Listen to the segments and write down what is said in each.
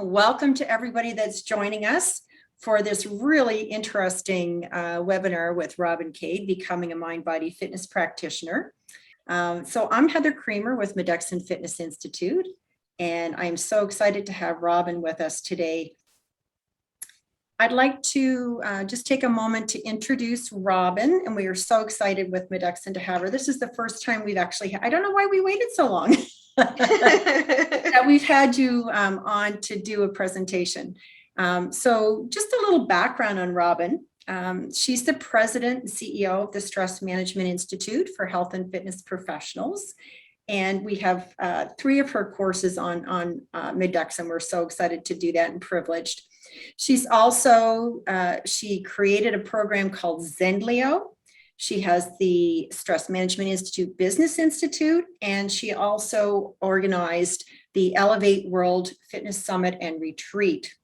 Welcome to everybody that's joining us for this really interesting webinar with Robyn Kade, Becoming a Mind-Body Fitness Practitioner. So I'm Heather Creamer with Modalities Fitness Institute, and I'm so excited to have Robyn with us today. I'd like to just take a moment to introduce Robyn, and we are so excited with Modalities to have her. This is the first time we've actually, I don't know why we waited so long. That we've had you on to do a presentation. So just a little background on Robyn. She's the president and CEO of the Stress Management Institute for Health and Fitness Professionals. And we have 3 of her courses on Modalities, and we're so excited to do that and privileged. She's also, she created a program called Zenlio. She has the Stress Management Institute Business Institute, and she also organized the Elevate World Fitness Summit and Retreat.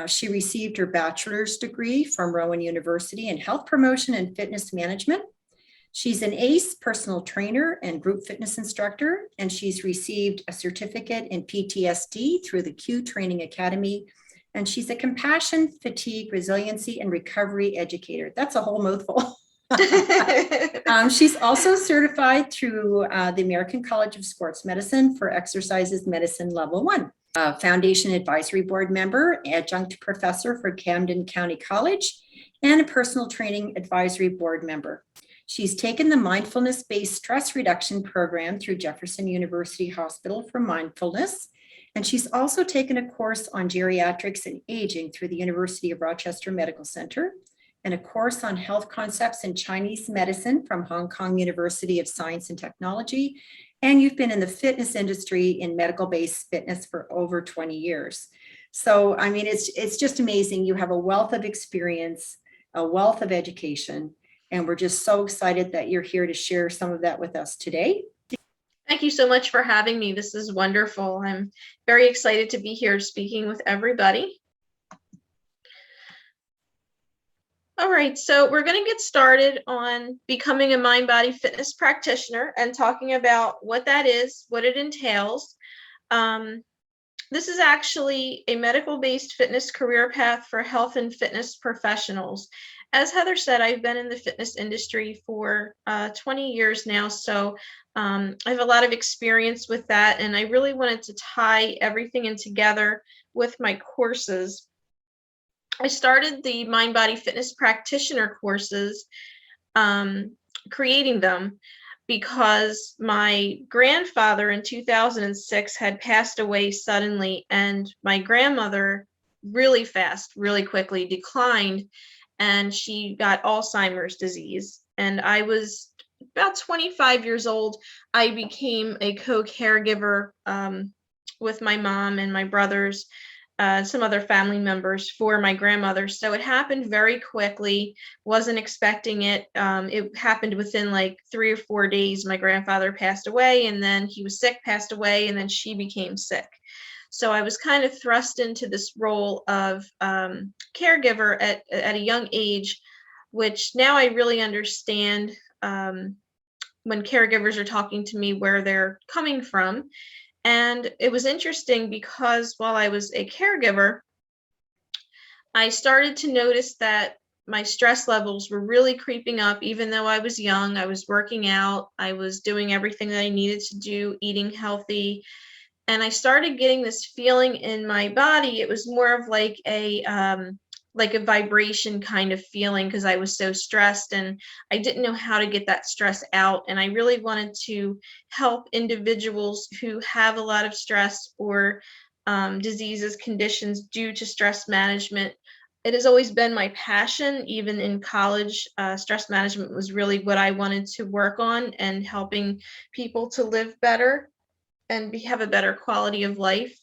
She received her bachelor's degree from Rowan University in Health Promotion and Fitness Management. She's an ACE personal trainer and group fitness instructor, and she's received a certificate in PTSD through the Q Training Academy. And she's a compassion, fatigue, resiliency, and recovery educator. That's a whole mouthful. She's also certified through the American College of Sports Medicine for Exercises Medicine Level 1. Foundation Advisory Board member, adjunct professor for Camden County College, and a personal training advisory board member. She's taken the mindfulness-based stress reduction program through Jefferson University Hospital for Mindfulness. And she's also taken a course on geriatrics and aging through the University of Rochester Medical Center, and a course on health concepts in Chinese medicine from Hong Kong University of Science and Technology. And you've been in the fitness industry in medical-based fitness for over 20 years. So, I mean, it's just amazing. You have a wealth of experience, a wealth of education, and we're just so excited that you're here to share some of that with us today. Thank you so much for having me. This is wonderful. I'm very excited to be here speaking with everybody. All right, so we're going to get started on becoming a mind-body fitness practitioner and talking about what that is, what it entails. This is actually a medical-based fitness career path for health and fitness professionals. As Heather said, I've been in the fitness industry for 20 years now, so I have a lot of experience with that, and I really wanted to tie everything in together with my courses. I started the Mind-Body Fitness Practitioner courses, creating them, because my grandfather in 2006 had passed away suddenly, and my grandmother really quickly declined, and she got Alzheimer's disease. And I was about 25 years old. I became a co-caregiver with my mom and my brothers, some other family members for my grandmother. So it happened very quickly, wasn't expecting it. It happened within like 3 or 4 days. My grandfather passed away, and then he was sick, passed away, and then she became sick. So I was kind of thrust into this role of caregiver at a young age, which now I really understand when caregivers are talking to me where they're coming from. And it was interesting because while I was a caregiver, I started to notice that my stress levels were really creeping up. Even though I was young, I was working out, I was doing everything that I needed to do, eating healthy. And I started getting this feeling in my body. It was more of like a vibration kind of feeling, because I was so stressed and I didn't know how to get that stress out. And I really wanted to help individuals who have a lot of stress or diseases, conditions due to stress management. It has always been my passion. Even in college, stress management was really what I wanted to work on, and helping people to live better and have a better quality of life.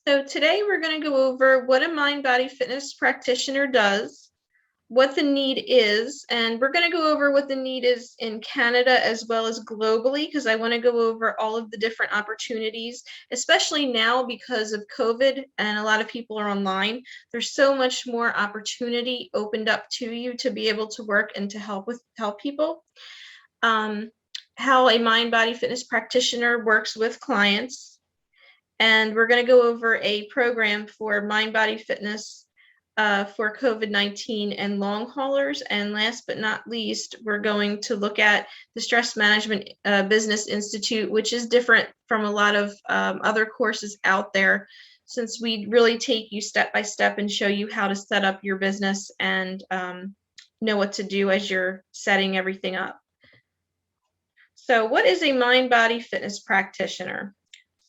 So today we're going to go over what a mind-body fitness practitioner does, what the need is, and we're going to go over what the need is in Canada as well as globally, because I want to go over all of the different opportunities, especially now because of COVID and a lot of people are online. There's so much more opportunity opened up to you to be able to work and to help people. How a mind-body fitness practitioner works with clients, And we're going to go over a program for mind body fitness for COVID-19 and long haulers. And last but not least, we're going to look at the Stress Management Business Institute, which is different from a lot of other courses out there, since we really take you step by step and show you how to set up your business and know what to do as you're setting everything up. So what is a mind body fitness practitioner?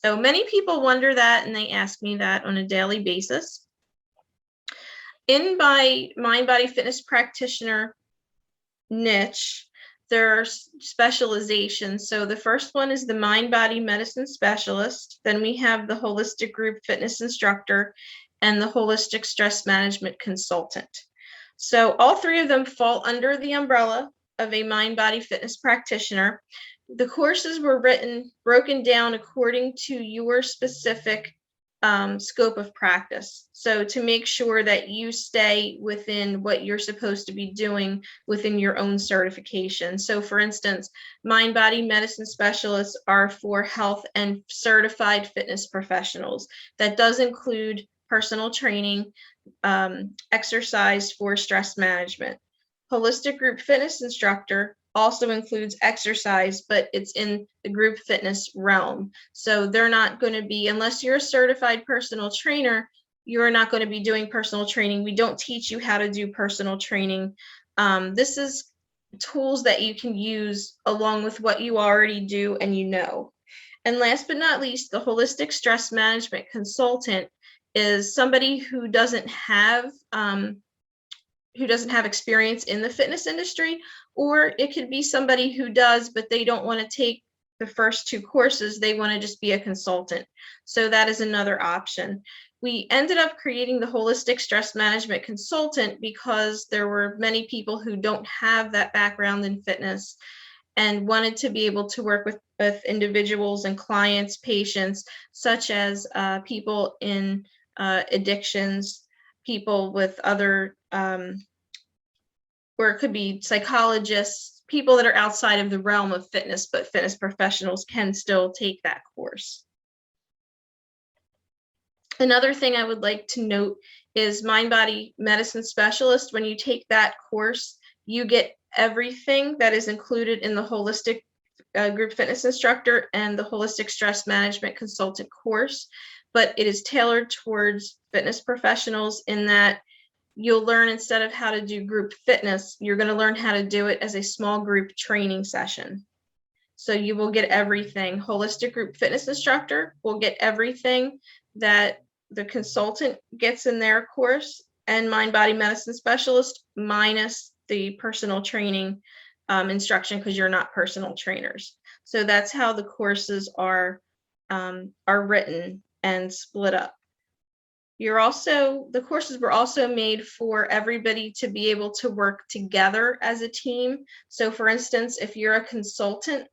So many people wonder that, and they ask me that on a daily basis. In my mind body fitness practitioner niche, there are specializations. So the first one is the mind body medicine specialist. Then we have the holistic group fitness instructor and the holistic stress management consultant. So all three of them fall under the umbrella of a mind body fitness practitioner. The courses were broken down according to your specific scope of practice. So to make sure that you stay within what you're supposed to be doing within your own certification. So for instance, mind body medicine specialists are for health and certified fitness professionals. That does include personal training, exercise for stress management. Holistic group fitness instructor also includes exercise, but it's in the group fitness realm. So they're not going to be, unless you're a certified personal trainer, you're not going to be doing personal training. We don't teach you how to do personal training. This is tools that you can use along with what you already do and you know. And last but not least, the holistic stress management consultant is somebody who doesn't have experience in the fitness industry, or it could be somebody who does, but they don't want to take the first two courses. They want to just be a consultant. So that is another option. We ended up creating the holistic stress management consultant because there were many people who don't have that background in fitness and wanted to be able to work with individuals and clients, patients, such as people in addictions, people with other or it could be psychologists, people that are outside of the realm of fitness, but fitness professionals can still take that course. Another thing I would like to note is mind body medicine specialist. When you take that course, you get everything that is included in the holistic group fitness instructor and the holistic stress management consultant course, but it is tailored towards fitness professionals in that you'll learn, instead of how to do group fitness, you're going to learn how to do it as a small group training session. So you will get everything. Holistic group fitness instructor will get everything that the consultant gets in their course, and mind body medicine specialist minus the personal training instruction, because you're not personal trainers. So that's how the courses are written and split up. The courses were also made for everybody to be able to work together as a team. So for instance, if you're a consultant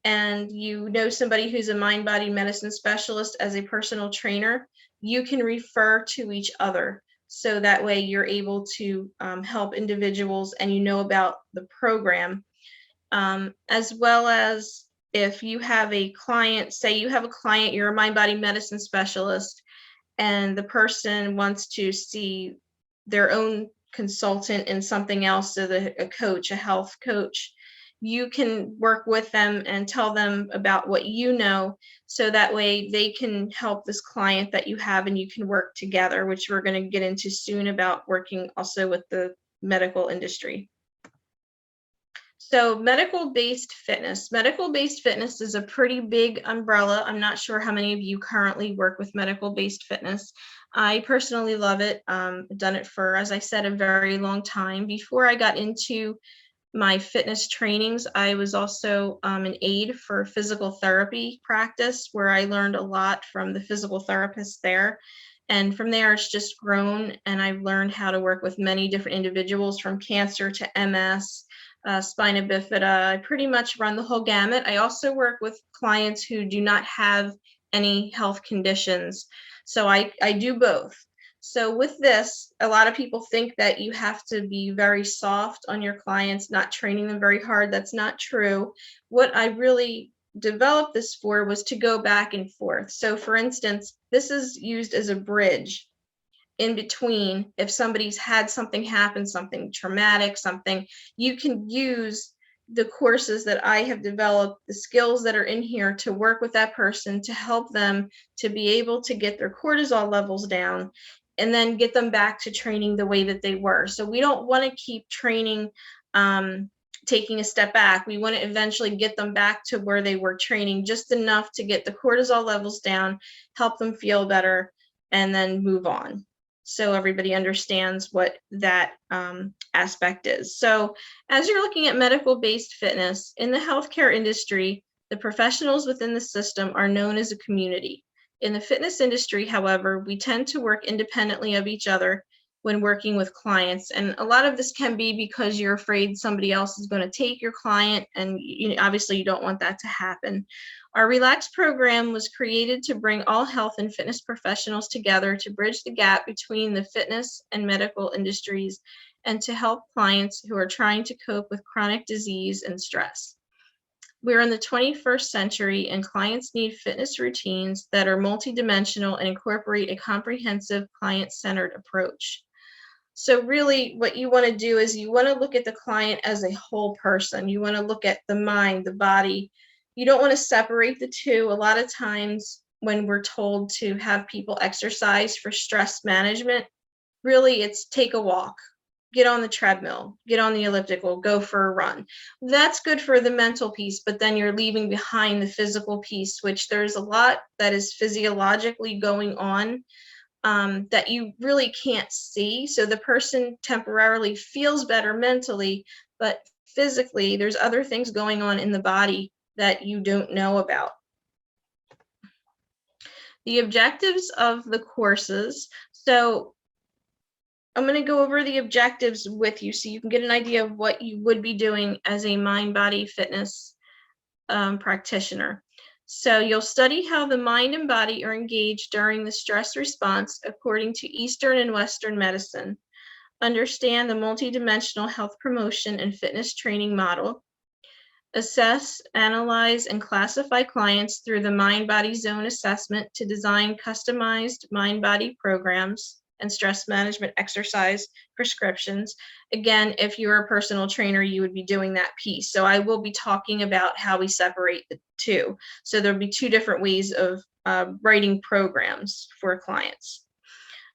and you know somebody who's a mind body medicine specialist as a personal trainer, you can refer to each other. So that way you're able to help individuals and you know about the program. As well as if you have a client, say you have a client, you're a mind body medicine specialist, and the person wants to see their own consultant in something else, so a coach, a health coach, you can work with them and tell them about what you know, so that way they can help this client that you have and you can work together, which we're going to get into soon about working also with the medical industry. So medical-based fitness. Medical-based fitness is a pretty big umbrella. I'm not sure how many of you currently work with medical-based fitness. I personally love it. I've done it for, as I said, a very long time. Before I got into my fitness trainings, I was also an aide for physical therapy practice, where I learned a lot from the physical therapists there. And from there, it's just grown, and I've learned how to work with many different individuals, from cancer to MS, spina bifida. I pretty much run the whole gamut. I also work with clients who do not have any health conditions. So I do both. So with this, a lot of people think that you have to be very soft on your clients, not training them very hard. That's not true. What I really developed this for was to go back and forth. So for instance, this is used as a bridge in between. If somebody's had something happen, something traumatic, something, you can use the courses that I have developed, the skills that are in here to work with that person to help them to be able to get their cortisol levels down and then get them back to training the way that they were. So we don't want to keep training, taking a step back. We want to eventually get them back to where they were training, just enough to get the cortisol levels down, help them feel better, and then move on. So everybody understands what that aspect is. So as you're looking at medical-based fitness, in the healthcare industry, the professionals within the system are known as a community. In the fitness industry, however, we tend to work independently of each other when working with clients. And a lot of this can be because you're afraid somebody else is going to take your client, and obviously you don't want that to happen. Our Relax program was created to bring all health and fitness professionals together to bridge the gap between the fitness and medical industries and to help clients who are trying to cope with chronic disease and stress. We're in the 21st century, and clients need fitness routines that are multidimensional and incorporate a comprehensive client-centered approach. So really what you want to do is you want to look at the client as a whole person. You want to look at the mind, the body. You don't want to separate the two. A lot of times when we're told to have people exercise for stress management, really it's take a walk, get on the treadmill, get on the elliptical, go for a run. That's good for the mental piece, but then you're leaving behind the physical piece, which there's a lot that is physiologically going on that you really can't see. So the person temporarily feels better mentally, but physically there's other things going on in the body that you don't know about. The objectives of the courses. So I'm going to go over the objectives with you so you can get an idea of what you would be doing as a mind-body fitness practitioner. So you'll study how the mind and body are engaged during the stress response according to Eastern and Western medicine. Understand the multidimensional health promotion and fitness training model. Assess, analyze, and classify clients through the mind-body zone assessment to design customized mind-body programs and stress management exercise prescriptions. Again, if you're a personal trainer, you would be doing that piece. So I will be talking about how we separate the two. So there'll be two different ways of writing programs for clients.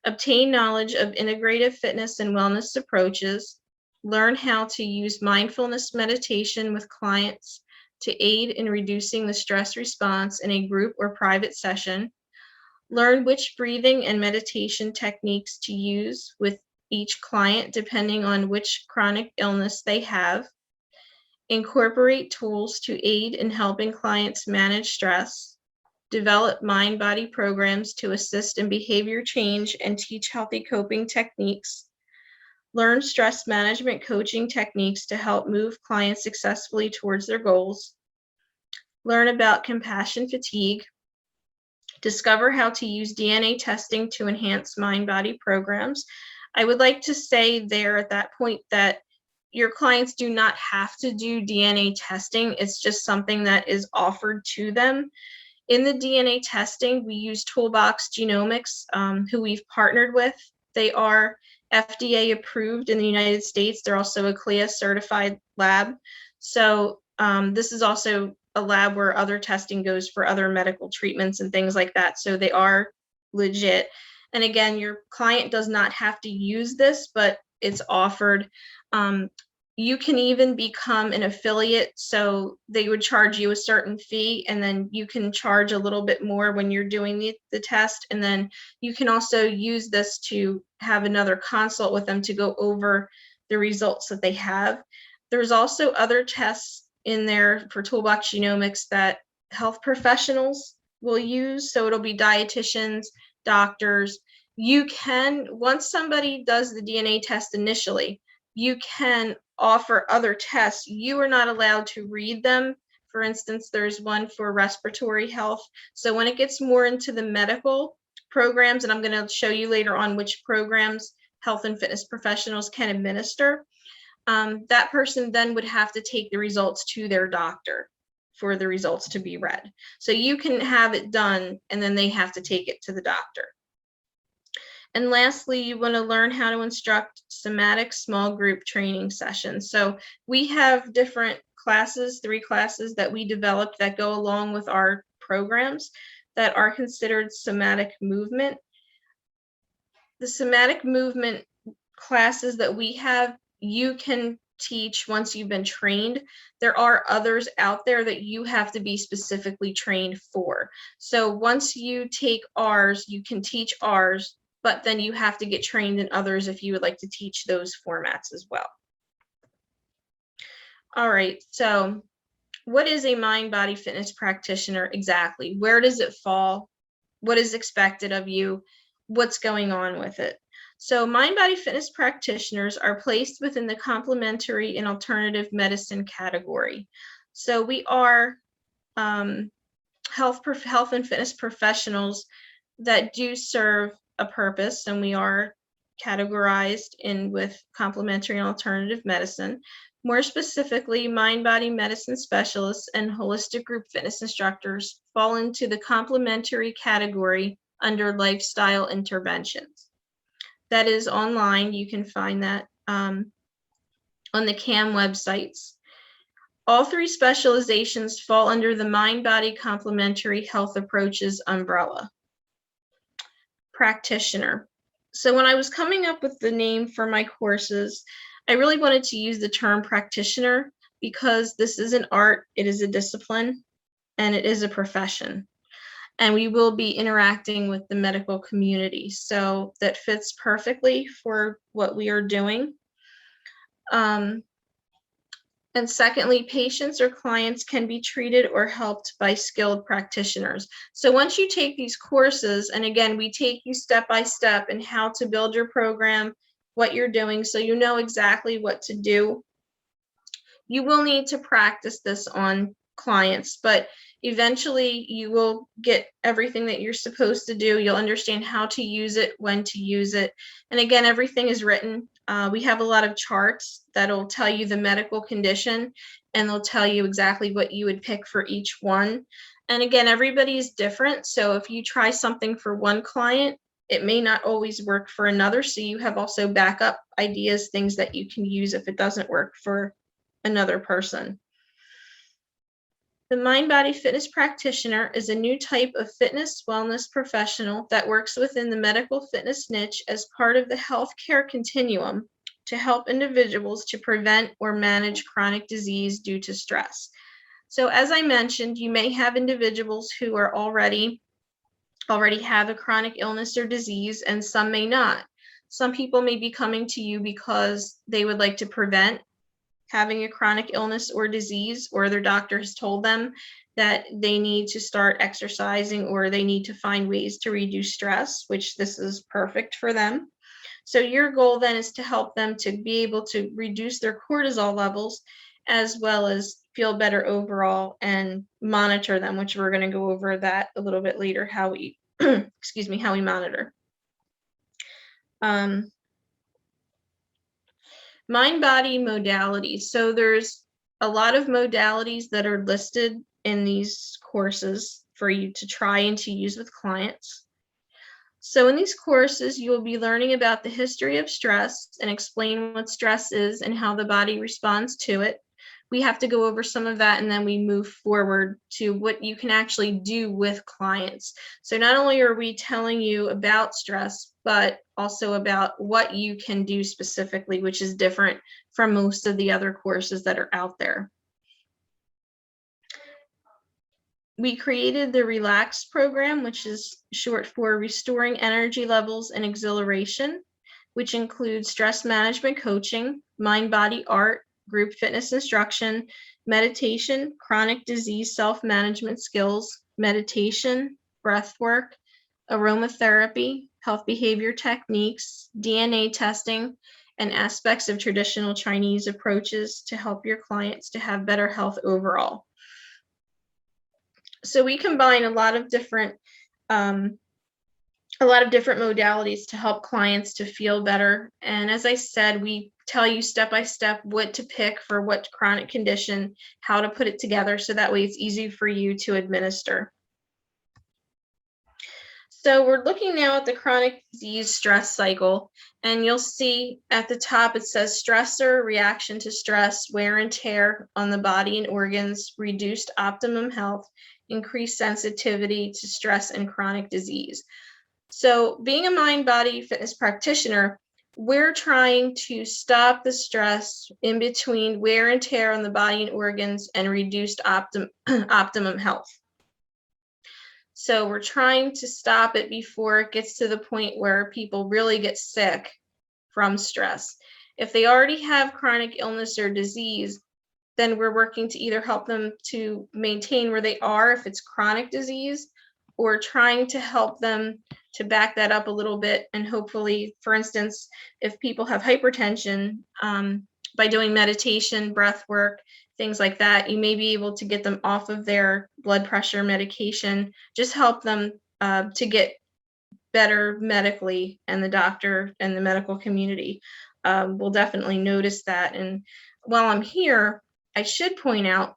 Obtain knowledge of integrative fitness and wellness approaches. Learn how to use mindfulness meditation with clients to aid in reducing the stress response in a group or private session. Learn which breathing and meditation techniques to use with each client depending on which chronic illness they have. Incorporate tools to aid in helping clients manage stress. Develop mind-body programs to assist in behavior change and teach healthy coping techniques. Learn stress management coaching techniques to help move clients successfully towards their goals. Learn about compassion fatigue. Discover how to use DNA testing to enhance mind-body programs. I would like to say there at that point that your clients do not have to do DNA testing. It's just something that is offered to them. In the DNA testing, we use Toolbox Genomics, who we've partnered with. They are FDA approved in the United States. They're also a CLIA certified lab. So this is also a lab where other testing goes for other medical treatments and things like that. So they are legit. And again, your client does not have to use this, but it's offered. You can even become an affiliate. So they would charge you a certain fee, and then you can charge a little bit more when you're doing the test. And then you can also use this to have another consult with them to go over the results that they have. There's also other tests in there for Toolbox Genomics that health professionals will use. So it'll be dietitians, doctors. You can, once somebody does the DNA test initially, you can offer other tests. You are not allowed to read them. For instance, there's one for respiratory health. So when it gets more into the medical programs, and I'm going to show you later on which programs health and fitness professionals can administer, that person then would have to take the results to their doctor. for the results to be read. So you can have it done and then they have to take it to the doctor. And lastly, you want to learn how to instruct somatic small group training sessions. So we have different classes, 3 classes that we developed that go along with our programs that are considered somatic movement. The somatic movement classes that we have, you can teach once you've been trained. There are others out there that you have to be specifically trained for. So once you take ours, you can teach ours, but then you have to get trained in others if you would like to teach those formats as well. All right, so what is a mind-body fitness practitioner exactly? Where does it fall? What is expected of you? What's going on with it? So mind-body fitness practitioners are placed within the complementary and alternative medicine category. So we are health and fitness professionals that do serve a purpose, and we are categorized in with complementary and alternative medicine. More specifically, mind-body medicine specialists and holistic group fitness instructors fall into the complementary category under lifestyle interventions. That is online. You can find that on the CAM websites. All 3 specializations fall under the mind-body complementary health approaches umbrella. Practitioner. So when I was coming up with the name for my courses, I really wanted to use the term practitioner because this is an art, it is a discipline, and it is a profession. And we will be interacting with the medical community. So that fits perfectly for what we are doing. And secondly, patients or clients can be treated or helped by skilled practitioners. So once you take these courses, and again, we take you step by step in how to build your program, what you're doing, so you know exactly what to do. You will need to practice this on clients, but eventually you will get everything that you're supposed to do. You'll understand how to use it, when to use it. And again, everything is written. We have a lot of charts that'll tell you the medical condition, and they'll tell you exactly what you would pick for each one. And again, everybody is different. So if you try something for one client, it may not always work for another. So you have also backup ideas, things that you can use if it doesn't work for another person. The mind-body fitness practitioner is a new type of fitness wellness professional that works within the medical fitness niche as part of the healthcare continuum to help individuals to prevent or manage chronic disease due to stress. So as I mentioned, you may have individuals who are already have a chronic illness or disease, and some may not. Some people may be coming to you because they would like to prevent having a chronic illness or disease, or their doctor has told them that they need to start exercising or they need to find ways to reduce stress, which this is perfect for them. So your goal then is to help them to be able to reduce their cortisol levels as well as feel better overall and monitor them, which we're going to go over that a little bit later, how we excuse me, how we monitor. Mind-body modalities. So there's a lot of modalities that are listed in these courses for you to try and to use with clients. So in these courses, you will be learning about the history of stress and explain what stress is and how the body responds to it. We have to go over some of that, and then we move forward to what you can actually do with clients. So not only are we telling you about stress, but also about what you can do specifically, which is different from most of the other courses that are out there. We created the Relax program, which is short for Restoring Energy Levels and Exhilaration, which includes stress management coaching, mind-body art, group fitness instruction, meditation, chronic disease self-management skills, meditation, breath work, aromatherapy, health behavior techniques, DNA testing, and aspects of traditional Chinese approaches to help your clients to have better health overall. So we combine a lot of different modalities to help clients to feel better. And as I said, we tell you step by step what to pick for what chronic condition, how to put it together, so that way it's easy for you to administer. So we're looking now at the chronic disease stress cycle, and you'll see at the top it says stressor, reaction to stress, wear and tear on the body and organs, reduced optimum health, increased sensitivity to stress, and chronic disease. So being a mind-body fitness practitioner, we're trying to stop the stress in between wear and tear on the body and organs and reduced optimum health. So we're trying to stop it before it gets to the point where people really get sick from stress. If they already have chronic illness or disease, then we're working to either help them to maintain where they are if it's chronic disease, or trying to help them to back that up a little bit. And hopefully, for instance, if people have hypertension, by doing meditation, breath work, things like that, you may be able to get them off of their blood pressure medication, just help them to get better medically, and the doctor and the medical community will definitely notice that. And while I'm here, I should point out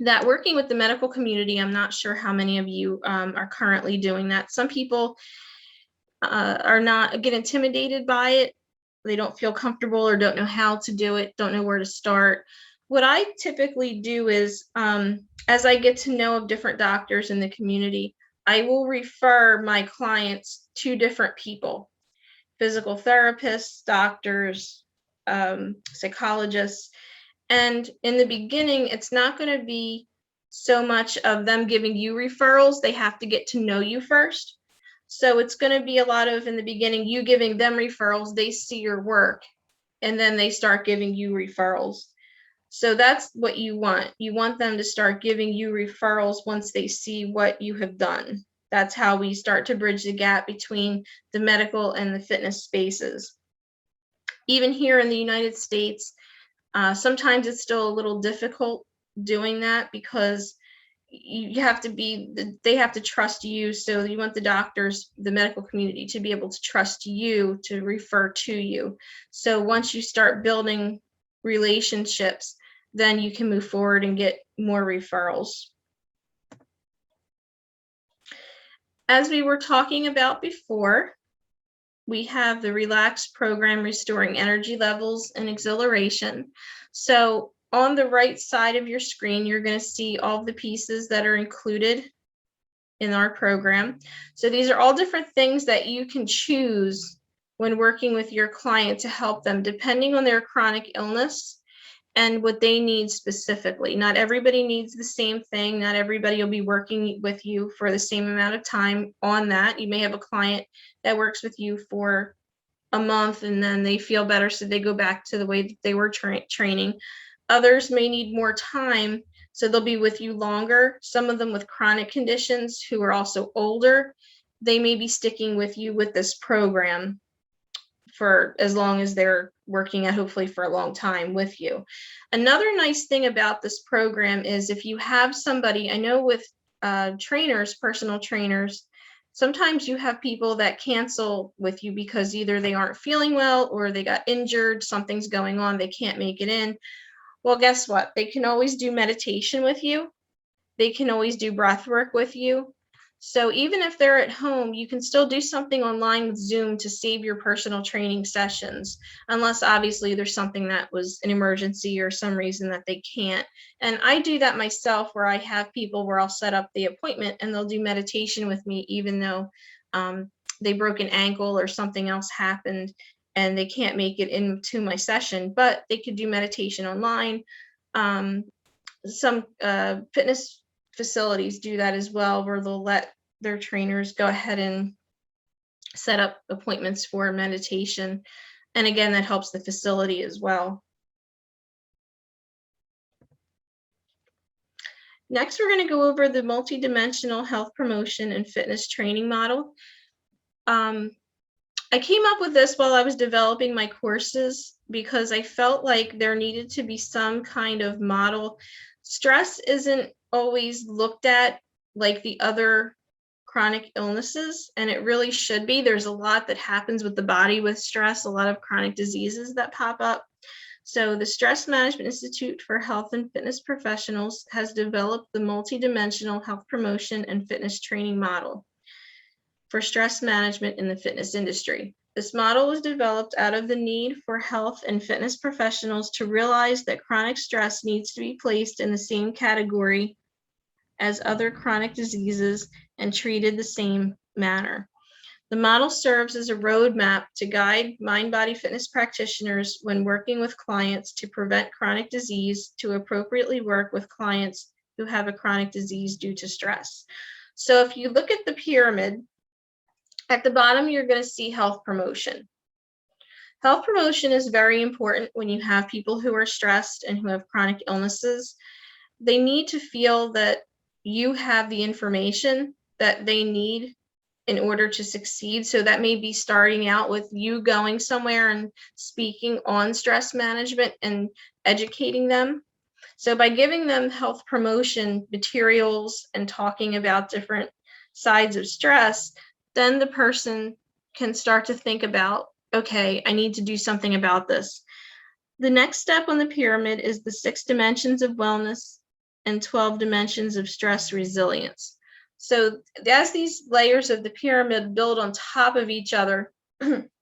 that working with the medical community, I'm not sure how many of you are currently doing that. Some people get intimidated by it. They don't feel comfortable or don't know how to do it, don't know where to start. What I typically do is, as I get to know of different doctors in the community, I will refer my clients to different people, physical therapists, doctors, psychologists. And in the beginning, it's not going to be so much of them giving you referrals. They have to get to know you first. So it's going to be a lot of, in the beginning, you giving them referrals, they see your work, and then they start giving you referrals. So that's what you want. You want them to start giving you referrals once they see what you have done. That's how we start to bridge the gap between the medical and the fitness spaces. Even here in the United States, sometimes it's still a little difficult doing that, because they have to trust you. So you want the doctors, the medical community, to be able to trust you to refer to you. So once you start building relationships, then you can move forward and get more referrals. As we were talking about before, we have the Relax program, restoring energy levels and exhilaration. So on the right side of your screen, you're going to see all the pieces that are included in our program. So these are all different things that you can choose when working with your client to help them, depending on their chronic illness and what they need specifically. Not everybody needs the same thing. Not everybody will be working with you for the same amount of time on that. You may have a client that works with you for a month and then they feel better, so they go back to the way that they were training. Others may need more time, so they'll be with you longer. Some of them with chronic conditions who are also older, they may be sticking with you with this program for as long as they're working at, hopefully for a long time with you. Another nice thing about this program is if you have somebody, I know with trainers, personal trainers, sometimes you have people that cancel with you because either they aren't feeling well or they got injured, something's going on, they can't make it in. Well, guess what? They can always do meditation with you. They can always do breath work with you. So even if they're at home, you can still do something online with Zoom to save your personal training sessions, unless obviously there's something that was an emergency or some reason that they can't. And I do that myself, where I have people where I'll set up the appointment and they'll do meditation with me, even though they broke an ankle or something else happened and they can't make it into my session, but they could do meditation online. Some fitness facilities do that as well, where they'll let their trainers go ahead and set up appointments for meditation. And again, that helps the facility as well. Next, we're going to go over the multidimensional health promotion and fitness training model. I came up with this while I was developing my courses because I felt like there needed to be some kind of model. Stress isn't always looked at like the other chronic illnesses, and it really should be. There's a lot that happens with the body with stress, a lot of chronic diseases that pop up. So the Stress Management Institute for Health and Fitness Professionals has developed the multidimensional health promotion and fitness training model for stress management in the fitness industry. This model was developed out of the need for health and fitness professionals to realize that chronic stress needs to be placed in the same category as other chronic diseases and treated the same manner. The model serves as a roadmap to guide mind-body fitness practitioners when working with clients to prevent chronic disease, to appropriately work with clients who have a chronic disease due to stress. So if you look at the pyramid, at the bottom, you're going to see health promotion. Health promotion is very important when you have people who are stressed and who have chronic illnesses. They need to feel that you have the information that they need in order to succeed. So that may be starting out with you going somewhere and speaking on stress management and educating them. So by giving them health promotion materials and talking about different sides of stress, then the person can start to think about, okay, I need to do something about this. The next step on the pyramid is the 6 dimensions of wellness and 12 dimensions of stress resilience. So as these layers of the pyramid build on top of each other,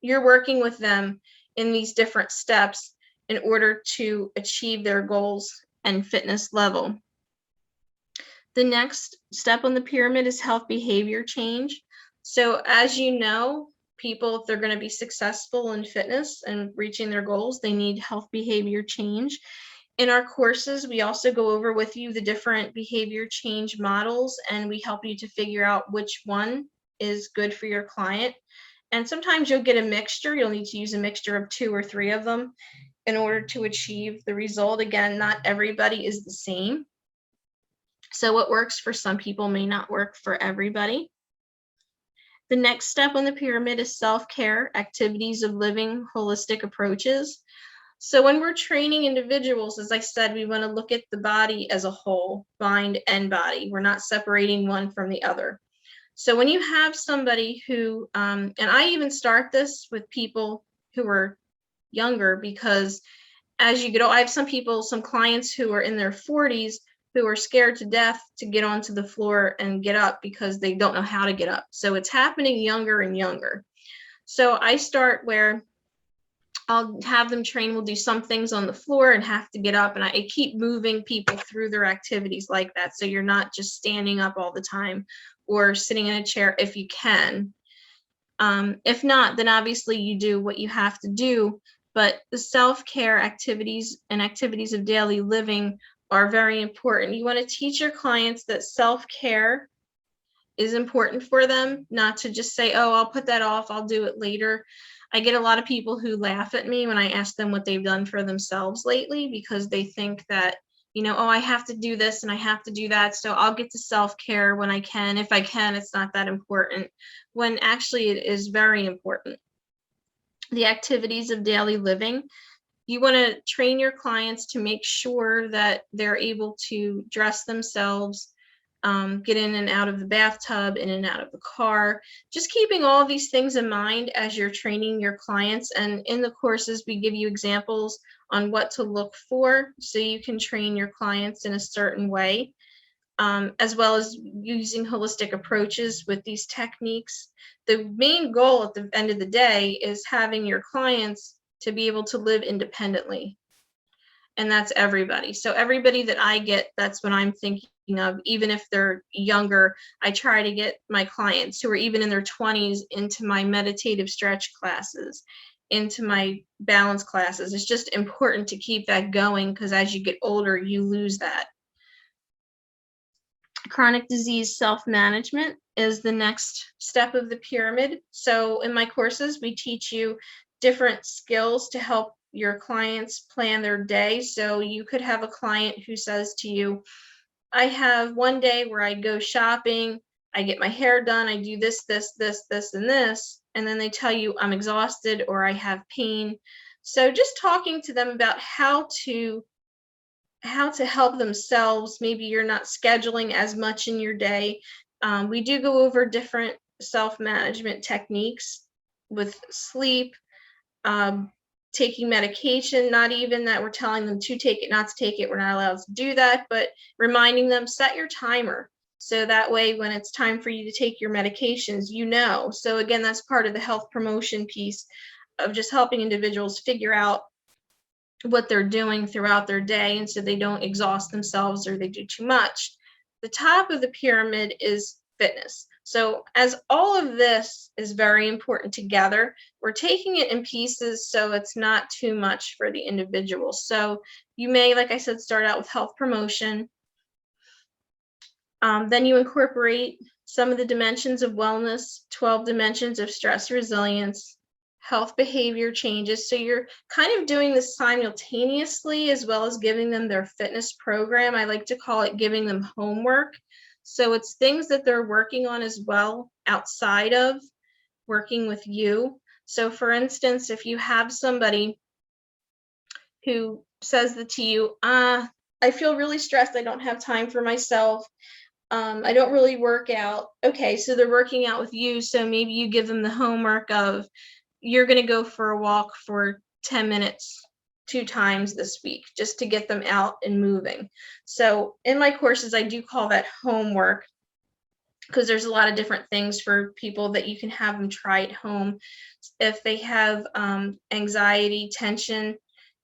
you're working with them in these different steps in order to achieve their goals and fitness level. The next step on the pyramid is health behavior change. So as you know, people, if they're going to be successful in fitness and reaching their goals, they need health behavior change. In our courses, we also go over with you the different behavior change models, and we help you to figure out which one is good for your client. And sometimes you'll get a mixture. You'll need to use a mixture of 2 or 3 of them in order to achieve the result. Again, not everybody is the same. So what works for some people may not work for everybody. The next step on the pyramid is self-care, activities of living, holistic approaches. So when we're training individuals, as I said, we want to look at the body as a whole, mind and body. We're not separating one from the other. So when you have somebody who, and I even start this with people who are younger, because as you get older, I have some clients who are in their 40s who are scared to death to get onto the floor and get up because they don't know how to get up. So it's happening younger and younger. So I start where I'll have them train, we'll do some things on the floor and have to get up, and I keep moving people through their activities like that. So you're not just standing up all the time or sitting in a chair if you can. If not, then obviously you do what you have to do, but the self-care activities and activities of daily living are very important. You want to teach your clients that self-care is important for them, not to just say, oh, I'll put that off, I'll do it later. I get a lot of people who laugh at me when I ask them what they've done for themselves lately, because they think that, you know, oh, I have to do this and I have to do that, so I'll get to self-care when I can. If I can, it's not that important, when actually it is very important. The activities of daily living. You want to train your clients to make sure that they're able to dress themselves, get in and out of the bathtub, in and out of the car, just keeping all these things in mind as you're training your clients. And in the courses, we give you examples on what to look for so you can train your clients in a certain way, as well as using holistic approaches with these techniques. The main goal at the end of the day is having your clients to be able to live independently. And that's everybody. So everybody that I get, that's what I'm thinking of. Even if they're younger, I try to get my clients who are even in their 20s into my meditative stretch classes, into my balance classes. It's just important to keep that going, because as you get older, you lose that. Chronic disease self-management is the next step of the pyramid. So in my courses, we teach you different skills to help your clients plan their day. So you could have a client who says to you, I have one day where I go shopping, I get my hair done, I do this, this, this, this, and this, and then they tell you I'm exhausted or I have pain. So just talking to them about how to help themselves. Maybe you're not scheduling as much in your day. We do go over different self-management techniques with sleep, taking medication, not even that we're telling them to take it, not to take it, we're not allowed to do that, but reminding them, set your timer. So that way, when it's time for you to take your medications, you know. So again, that's part of the health promotion piece of just helping individuals figure out what they're doing throughout their day, and so they don't exhaust themselves or they do too much. The top of the pyramid is fitness. So as all of this is very important together, we're taking it in pieces so it's not too much for the individual. So you may, like I said, start out with health promotion. Then you incorporate some of the dimensions of wellness, 12 dimensions of stress resilience, health behavior changes. So you're kind of doing this simultaneously as well as giving them their fitness program. I like to call it giving them homework. So it's things that they're working on as well outside of working with you. So for instance, if you have somebody who says that to you, I feel really stressed, I don't have time for myself, I don't really work out. Okay, so they're working out with you, so maybe you give them the homework of, you're going to go for a walk for 10 minutes 2 times this week, just to get them out and moving. So in my courses, I do call that homework, because there's a lot of different things for people that you can have them try at home. If they have anxiety, tension,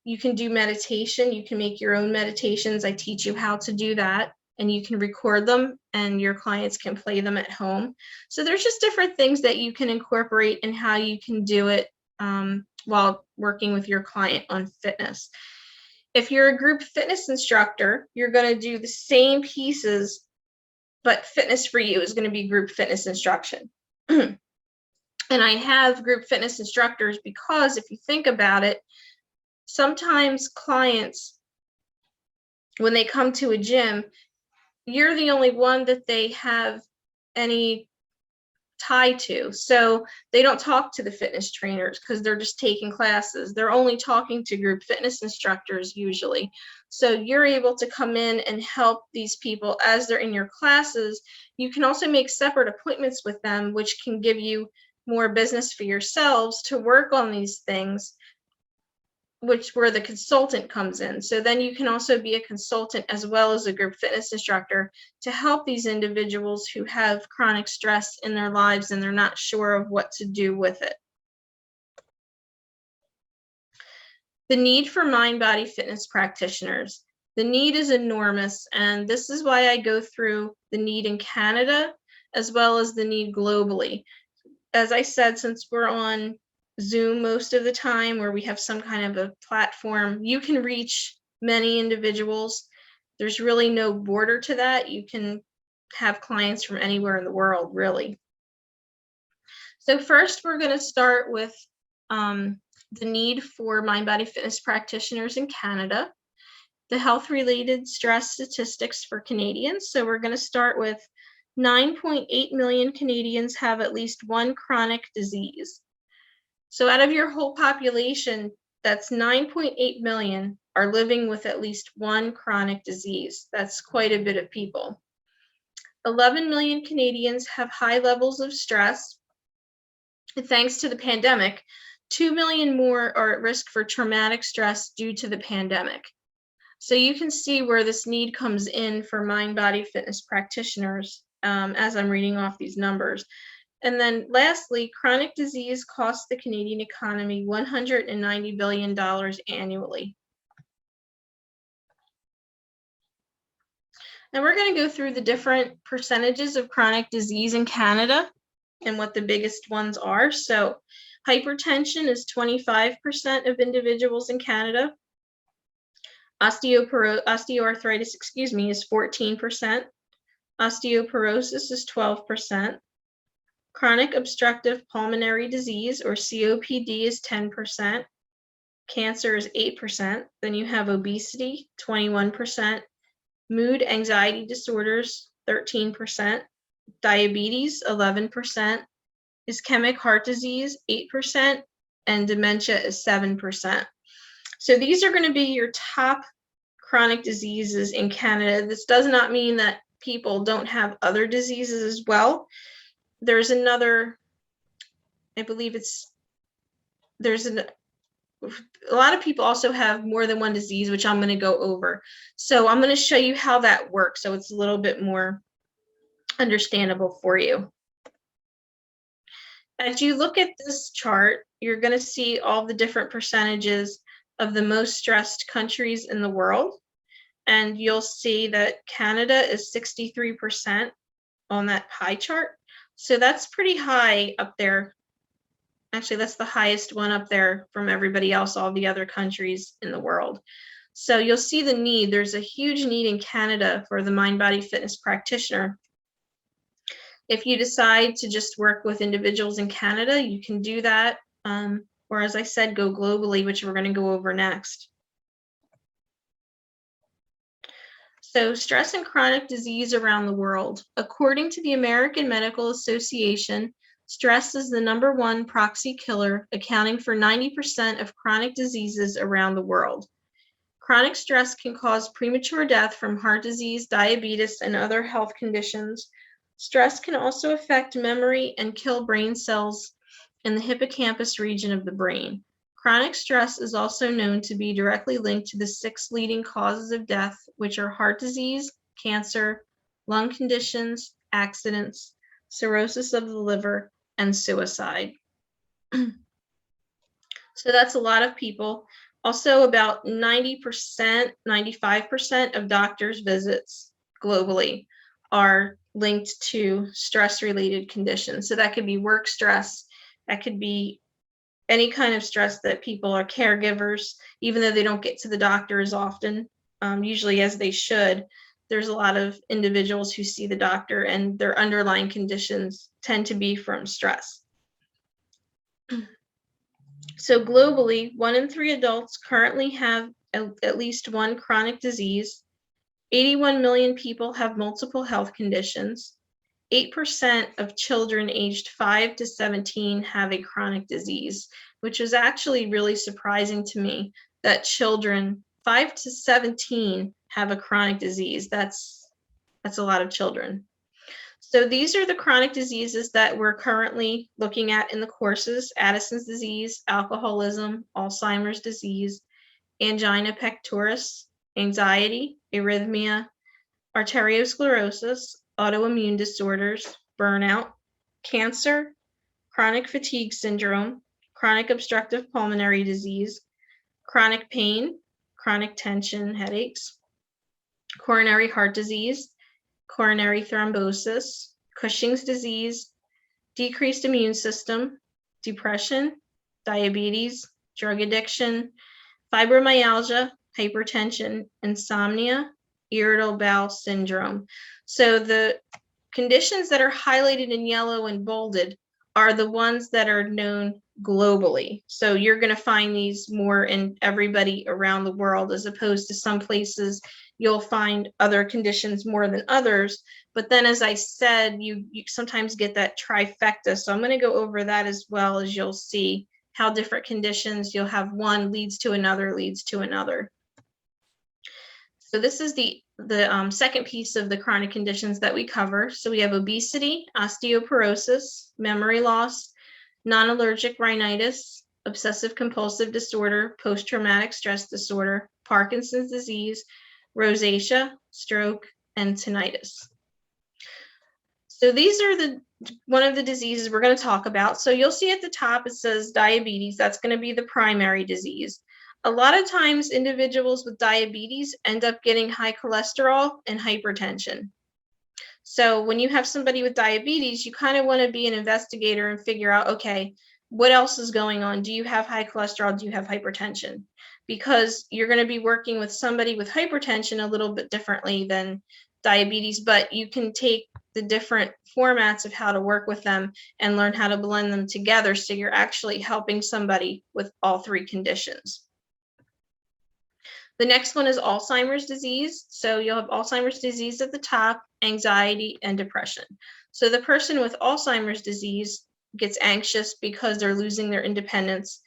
you can do meditation. You can make your own meditations. I teach you how to do that, and you can record them and your clients can play them at home. So there's just different things that you can incorporate and how you can do it while working with your client on fitness. If you're a group fitness instructor, you're going to do the same pieces, but fitness for you is going to be group fitness instruction. And I have group fitness instructors because if you think about it, sometimes clients, when they come to a gym, you're the only one that they have any tie to. So they don't talk to the fitness trainers because they're just taking classes. They're only talking to group fitness instructors usually. So you're able to come in and help these people as they're in your classes. You can also make separate appointments with them, which can give you more business for yourselves to work on these things, where the consultant comes in. So then you can also be a consultant as well as a group fitness instructor to help these individuals who have chronic stress in their lives and they're not sure of what to do with it. The need for mind-body fitness practitioners. The need is enormous, and this is why I go through the need in Canada as well as the need globally. As I said, since we're on Zoom most of the time, where we have some kind of a platform, you can reach many individuals. There's really no border to that. You can have clients from anywhere in the world, really. So first, we're going to start with the need for mind-body fitness practitioners in Canada, the health-related stress statistics for Canadians. So we're going to start with 9.8 million Canadians have at least one chronic disease. So out of your whole population, that's 9.8 million are living with at least one chronic disease. That's quite a bit of people. 11 million Canadians have high levels of stress. And thanks to the pandemic, 2 million more are at risk for traumatic stress due to the pandemic. So you can see where this need comes in for mind-body fitness practitioners as I'm reading off these numbers. And then lastly, chronic disease costs the Canadian economy $190 billion annually. And we're going to go through the different percentages of chronic disease in Canada and what the biggest ones are. So hypertension is 25% of individuals in Canada. Osteoarthritis, is 14%. Osteoporosis is 12%. Chronic obstructive pulmonary disease, or COPD, is 10%. Cancer is 8%. Then you have obesity, 21%. Mood anxiety disorders, 13%. Diabetes, 11%. Ischemic heart disease, 8%. And dementia is 7%. So these are going to be your top chronic diseases in Canada. This does not mean that people don't have other diseases as well. There's another, I believe a lot of people also have more than one disease, which I'm going to go over. So I'm going to show you how that works, so it's a little bit more understandable for you. As you look at this chart, you're going to see all the different percentages of the most stressed countries in the world. And you'll see that Canada is 63% on that pie chart. So that's pretty high up there. Actually, that's the highest one up there from everybody else, all the other countries in the world. So you'll see the need. There's a huge need in Canada for the mind body fitness practitioner. If you decide to just work with individuals in Canada, you can do that. Or as I said, go globally, which we're going to go over next. So stress and chronic disease around the world. According to the American Medical Association, stress is the #1 proxy killer, accounting for 90% of chronic diseases around the world. Chronic stress can cause premature death from heart disease, diabetes, and other health conditions. Stress can also affect memory and kill brain cells in the hippocampus region of the brain. Chronic stress is also known to be directly linked to the 6 leading causes of death, which are heart disease, cancer, lung conditions, accidents, cirrhosis of the liver, and suicide. So that's a lot of people. Also, about 90%, 95% of doctors' visits globally are linked to stress-related conditions. So that could be work stress, that could be any kind of stress that people are caregivers, even though they don't get to the doctor as often, usually as they should. There's a lot of individuals who see the doctor and their underlying conditions tend to be from stress. So globally, 1 in 3 adults currently have at least one chronic disease. 81 million people have multiple health conditions. 8% of children aged 5 to 17 have a chronic disease, which is actually really surprising to me that children 5 to 17 have a chronic disease. That's a lot of children. So these are the chronic diseases that we're currently looking at in the courses: Addison's disease, alcoholism, Alzheimer's disease, angina pectoris, anxiety, arrhythmia, arteriosclerosis, autoimmune disorders, burnout, cancer, chronic fatigue syndrome, chronic obstructive pulmonary disease, chronic pain, chronic tension, headaches, coronary heart disease, coronary thrombosis, Cushing's disease, decreased immune system, depression, diabetes, drug addiction, fibromyalgia, hypertension, insomnia, irritable bowel syndrome. So the conditions that are highlighted in yellow and bolded are the ones that are known globally. So you're going to find these more in everybody around the world, as opposed to some places you'll find other conditions more than others. But then, as I said, you sometimes get that trifecta. So I'm going to go over that as well, as you'll see how different conditions, you'll have one leads to another, leads to another. So this is the second piece of the chronic conditions that we cover. So we have obesity, osteoporosis, memory loss, non-allergic rhinitis, obsessive compulsive disorder, post-traumatic stress disorder, Parkinson's disease, rosacea, stroke, and tinnitus. So these are one of the diseases we're going to talk about. So you'll see at the top it says diabetes. That's going to be the primary disease. A lot of times individuals with diabetes end up getting high cholesterol and hypertension. So when you have somebody with diabetes, you kind of want to be an investigator and figure out, okay, what else is going on? Do you have high cholesterol? Do you have hypertension? Because you're going to be working with somebody with hypertension a little bit differently than diabetes, but you can take the different formats of how to work with them and learn how to blend them together, so you're actually helping somebody with all 3 conditions. The next one is Alzheimer's disease. So you'll have Alzheimer's disease at the top, anxiety, and depression. So the person with Alzheimer's disease gets anxious because they're losing their independence.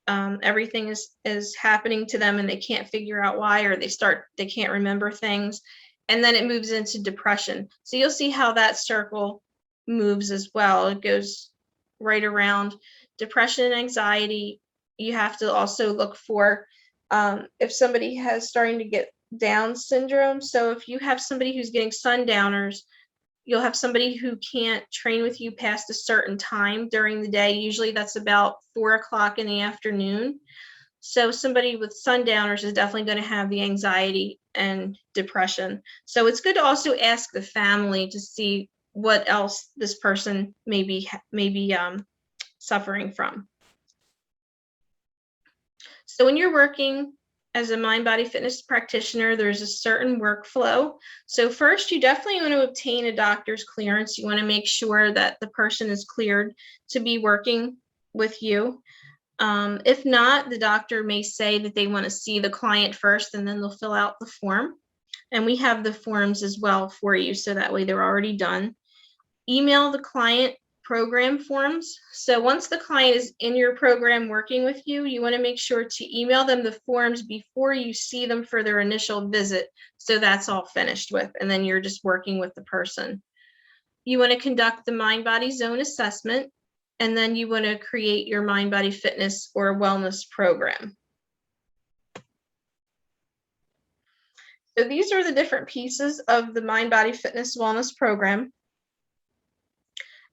Everything is happening to them and they can't figure out why, or they can't remember things. and then it moves into depression. So you'll see how that circle moves as well. It goes right around depression and anxiety. You have to also look for if somebody has starting to get Down syndrome. So if you have somebody who's getting sundowners, you'll have somebody who can't train with you past a certain time during the day. Usually that's about 4 o'clock in the afternoon. So somebody with sundowners is definitely going to have the anxiety and depression. So it's good to also ask the family to see what else this person may be suffering from. So when you're working as a mind body fitness practitioner, there's a certain workflow. So first, you definitely want to obtain a doctor's clearance. You want to make sure that the person is cleared to be working with you. If not, the doctor may say that they want to see the client first, and then they'll fill out the form. And we have the forms as well for you, so that way they're already done. Email the client program forms. So once the client is in your program working with you, you want to make sure to email them the forms before you see them for their initial visit. So that's all finished with, and then you're just working with the person. You want to conduct the mind body zone assessment, and then you want to create your mind body fitness or wellness program. So these are the different pieces of the mind body fitness wellness program.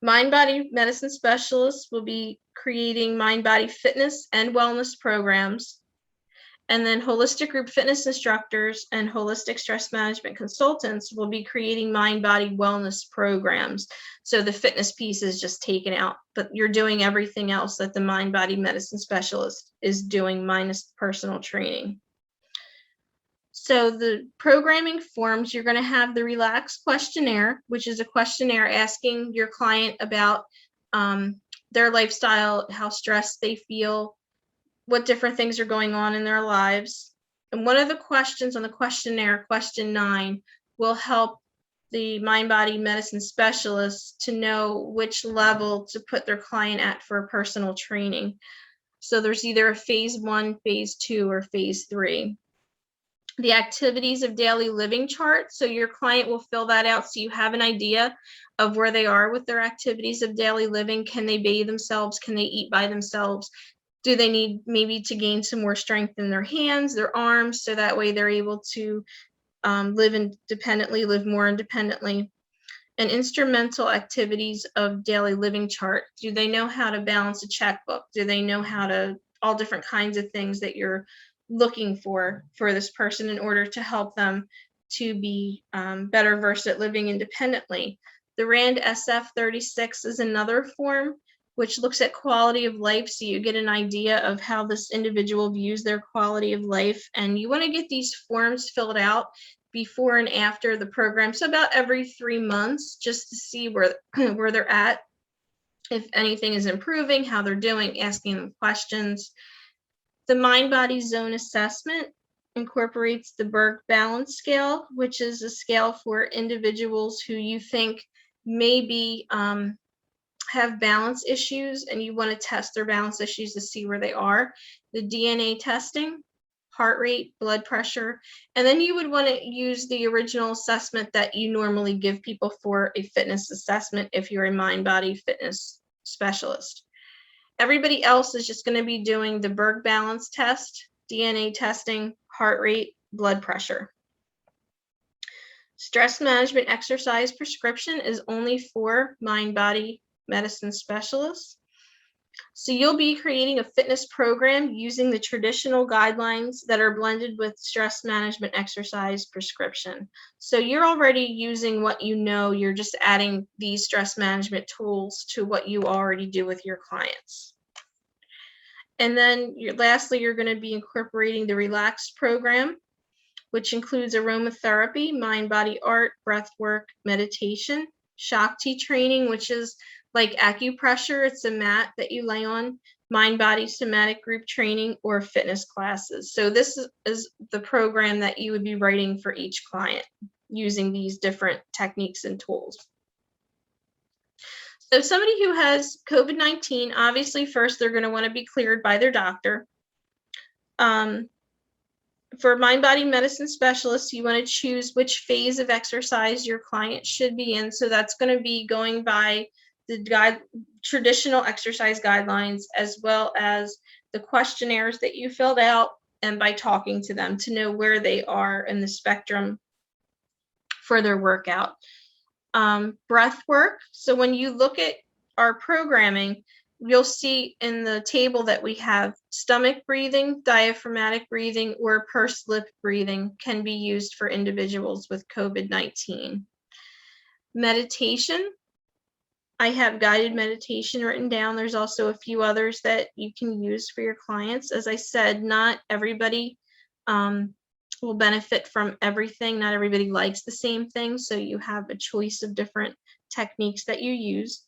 Mind body medicine specialists will be creating mind body fitness and wellness programs. And then holistic group fitness instructors and holistic stress management consultants will be creating mind body wellness programs. So the fitness piece is just taken out, but you're doing everything else that the mind body medicine specialist is doing minus personal training. So the programming forms, you're going to have the relax questionnaire, which is a questionnaire asking your client about their lifestyle, how stressed they feel, what different things are going on in their lives. And one of the questions on the questionnaire, question 9, will help the mind body medicine specialist to know which level to put their client at for personal training. So there's either a phase 1, phase 2, or phase 3. The activities of daily living chart. So your client will fill that out so you have an idea of where they are with their activities of daily living. Can they bathe themselves? Can they eat by themselves? Do they need maybe to gain some more strength in their hands, their arms, so that way they're able to live independently, live more independently? And instrumental activities of daily living chart. Do they know how to balance a checkbook? Do they know how to, all different kinds of things that you're looking for this person in order to help them to be better versed at living independently. The RAND SF36 is another form which looks at quality of life, so you get an idea of how this individual views their quality of life. And you want to get these forms filled out before and after the program, so about every 3 months, just to see where they're at, if anything is improving, how they're doing, asking them questions. The mind body zone assessment incorporates the Berg balance scale, which is a scale for individuals who you think maybe have balance issues, and you want to test their balance issues to see where they are. The DNA testing, heart rate, blood pressure, and then you would want to use the original assessment that you normally give people for a fitness assessment if you're a mind body fitness specialist. Everybody else is just going to be doing the Berg balance test, DNA testing, heart rate, blood pressure. Stress management exercise prescription is only for mind body medicine specialists. So you'll be creating a fitness program using the traditional guidelines that are blended with stress management exercise prescription. So you're already using what you know, you're just adding these stress management tools to what you already do with your clients. And then lastly, you're going to be incorporating the Relax program, which includes aromatherapy, mind body art, breath work, meditation, Shakti training, which is like acupressure. It's a mat that you lay on, mind body somatic group training, or fitness classes. So this is the program that you would be writing for each client using these different techniques and tools. So somebody who has COVID-19, obviously first they're going to want to be cleared by their doctor. For mind body medicine specialists, you want to choose which phase of exercise your client should be in. So that's going to be going by the traditional exercise guidelines, as well as the questionnaires that you filled out, and by talking to them to know where they are in the spectrum for their workout. Breath work. So when you look at our programming, you'll see in the table that we have stomach breathing, diaphragmatic breathing, or pursed lip breathing can be used for individuals with COVID-19. Meditation. I have guided meditation written down. There's also a few others that you can use for your clients. As I said, not everybody will benefit from everything. Not everybody likes the same thing, so you have a choice of different techniques that you use.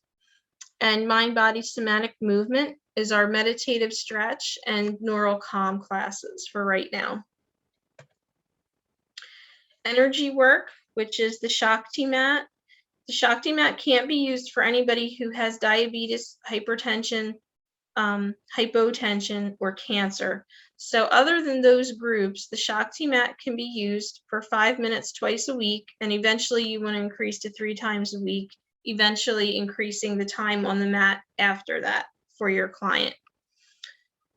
And mind body somatic movement is our meditative stretch and neural calm classes for right now. Energy work, which is the Shakti mat. The Shakti mat can't be used for anybody who has diabetes, hypertension, hypotension, or cancer. So other than those groups, the Shakti mat can be used for 5 minutes twice a week, and eventually you want to increase to 3 times a week, eventually increasing the time on the mat after that for your client.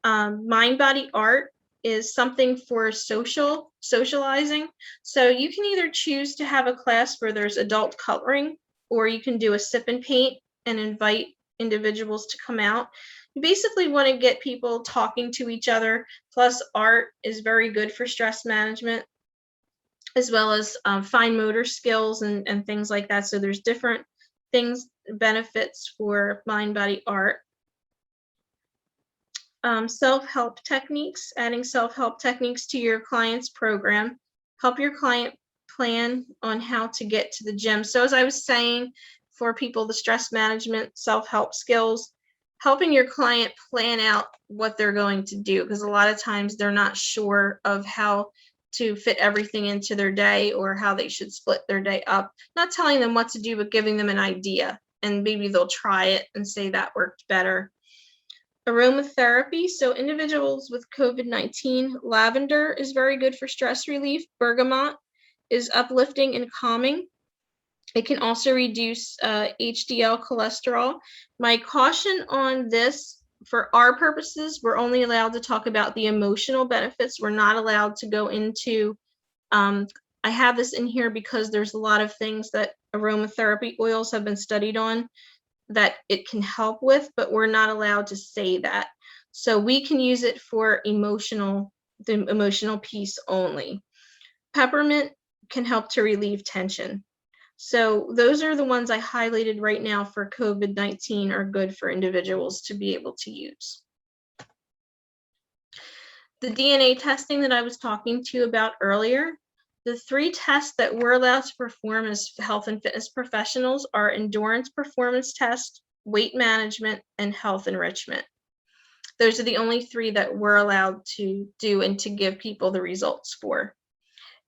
Mind body art is something for socializing. So you can either choose to have a class where there's adult coloring, or you can do a sip and paint and invite individuals to come out. You basically want to get people talking to each other. Plus, art is very good for stress management, as well as fine motor skills and things like that. So there's different things, benefits for mind body art. Self-help techniques, adding self-help techniques to your client's program. Help your client plan on how to get to the gym. So as I was saying, for people, the stress management, self-help skills, helping your client plan out what they're going to do, because a lot of times they're not sure of how to fit everything into their day or how they should split their day up. Not telling them what to do, but giving them an idea, and maybe they'll try it and say that worked better. Aromatherapy. So individuals with COVID-19, lavender is very good for stress relief. Bergamot is uplifting and calming. It can also reduce HDL cholesterol. My caution on this, for our purposes, we're only allowed to talk about the emotional benefits. We're not allowed to go into, I have this in here because there's a lot of things that aromatherapy oils have been studied on that it can help with, but we're not allowed to say that. So we can use it for the emotional piece only. Peppermint can help to relieve tension. So those are the ones I highlighted right now for COVID-19 are good for individuals to be able to use. The DNA testing that I was talking to you about earlier, the 3 tests that we're allowed to perform as health and fitness professionals are endurance performance test, weight management, and health enrichment. Those are the only 3 that we're allowed to do and to give people the results for.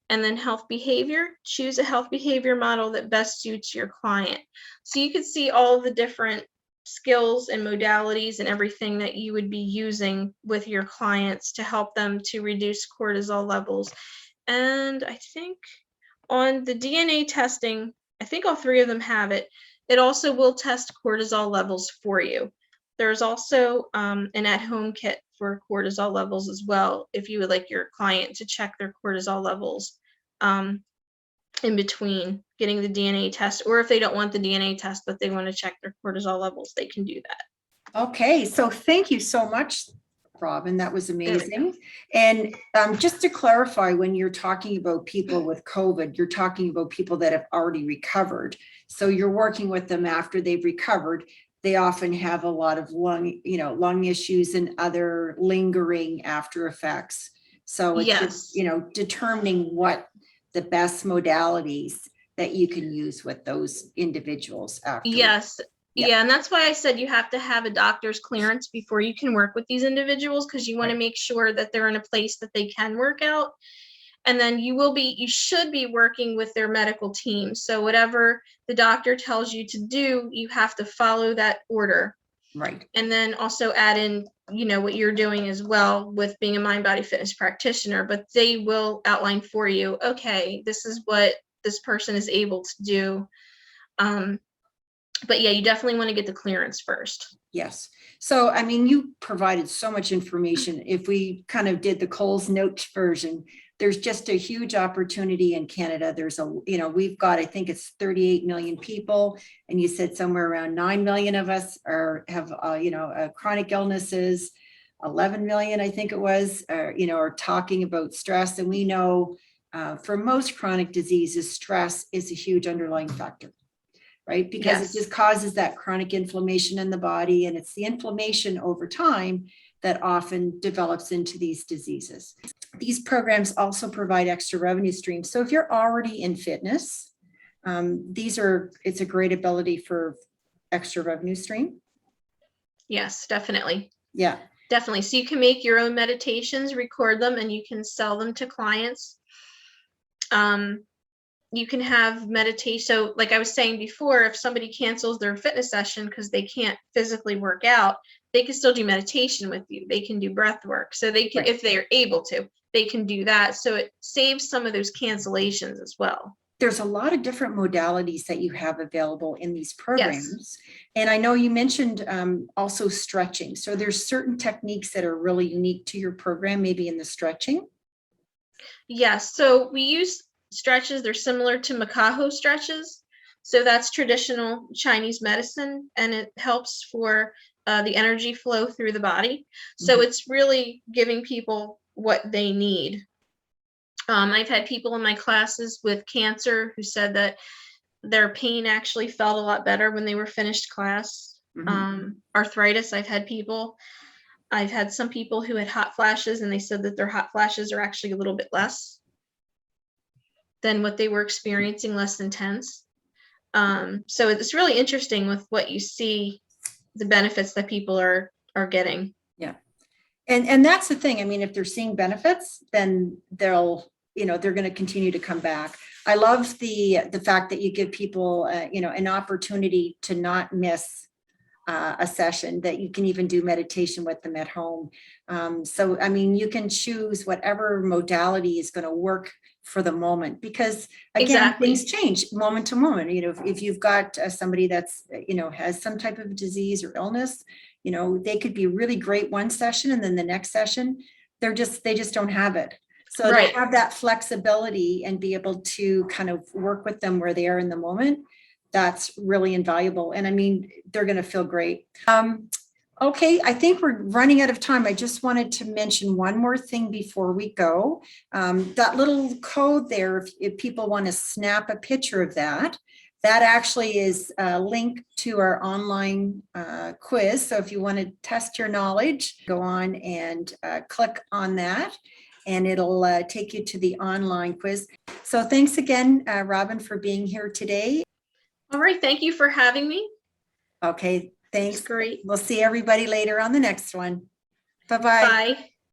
And then health behavior, choose a health behavior model that best suits your client. So you can see all the different skills and modalities and everything that you would be using with your clients to help them to reduce cortisol levels. And I think on the DNA testing, I think all 3 of them have it. It also will test cortisol levels for you. There's also an at-home kit for cortisol levels as well, if you would like your client to check their cortisol levels in between getting the DNA test, or if they don't want the DNA test, but they want to check their cortisol levels, they can do that. Okay, so thank you so much, Robyn. That was amazing. And just to clarify, when you're talking about people with COVID, you're talking about people that have already recovered. So you're working with them after they've recovered. They often have a lot of lung issues and other lingering after effects. So it's just, determining what the best modalities that you can use with those individuals after. Yes. Yeah, and that's why I said you have to have a doctor's clearance before you can work with these individuals, because you want to make sure that they're in a place that they can work out. And then you should be working with their medical team. So whatever the doctor tells you to do, you have to follow that order. Right. And then also add in, what you're doing as well with being a mind body fitness practitioner, but they will outline for you, okay, this is what this person is able to do. But yeah, you definitely want to get the clearance first. Yes. So, I mean, you provided so much information. If we kind of did the Coles Notes version, there's just a huge opportunity in Canada. We've got, I think it's 38 million people. And you said somewhere around 9 million of us have chronic illnesses. 11 million, I think it was, are talking about stress. And we know for most chronic diseases, stress is a huge underlying factor. Right? Because Yes. it just causes that chronic inflammation in the body, and it's the inflammation over time that often develops into these diseases. These programs also provide extra revenue streams. So if you're already in fitness, it's a great ability for extra revenue stream. Yes, definitely. Yeah. Definitely. So you can make your own meditations, record them, and you can sell them to clients. You can have meditation. So like I was saying before, if somebody cancels their fitness session because they can't physically work out, they can still do meditation with you. They can do breath work. So they can, Right. if they are able to, they can do that. So it saves some of those cancellations as well. There's a lot of different modalities that you have available in these programs. Yes. And I know you mentioned also stretching. So there's certain techniques that are really unique to your program, maybe in the stretching. Yes. So we use stretches. They're similar to Makaho stretches. So that's traditional Chinese medicine, and it helps for the energy flow through the body. So it's really giving people what they need. I've had people in my classes with cancer who said that their pain actually felt a lot better when they were finished class. Arthritis, I've had some people who had hot flashes, and they said that their hot flashes are actually a little bit less than what they were experiencing, less intense. So it's really interesting with what you see, the benefits that people are getting. Yeah. And that's the thing. I mean, if they're seeing benefits, then they're going to continue to come back. I love the fact that you give people, an opportunity to not miss a session, that you can even do meditation with them at home. So, I mean, you can choose whatever modality is going to work for the moment, because again, things change moment to moment. If you've got somebody that's, has some type of disease or illness, they could be really great one session, and then the next session, they just don't have it. So to have that flexibility and be able to kind of work with them where they are in the moment, that's really invaluable. And I mean, they're going to feel great. Okay, I think we're running out of time. I just wanted to mention one more thing before we go. That little code there, if people want to snap a picture of that, that actually is a link to our online quiz. So if you want to test your knowledge, go on and click on that, and it'll take you to the online quiz. So thanks again, Robyn, for being here today. All right. Thank you for having me. Okay. Thanks. That's great. We'll see everybody later on the next one. Bye-bye. Bye.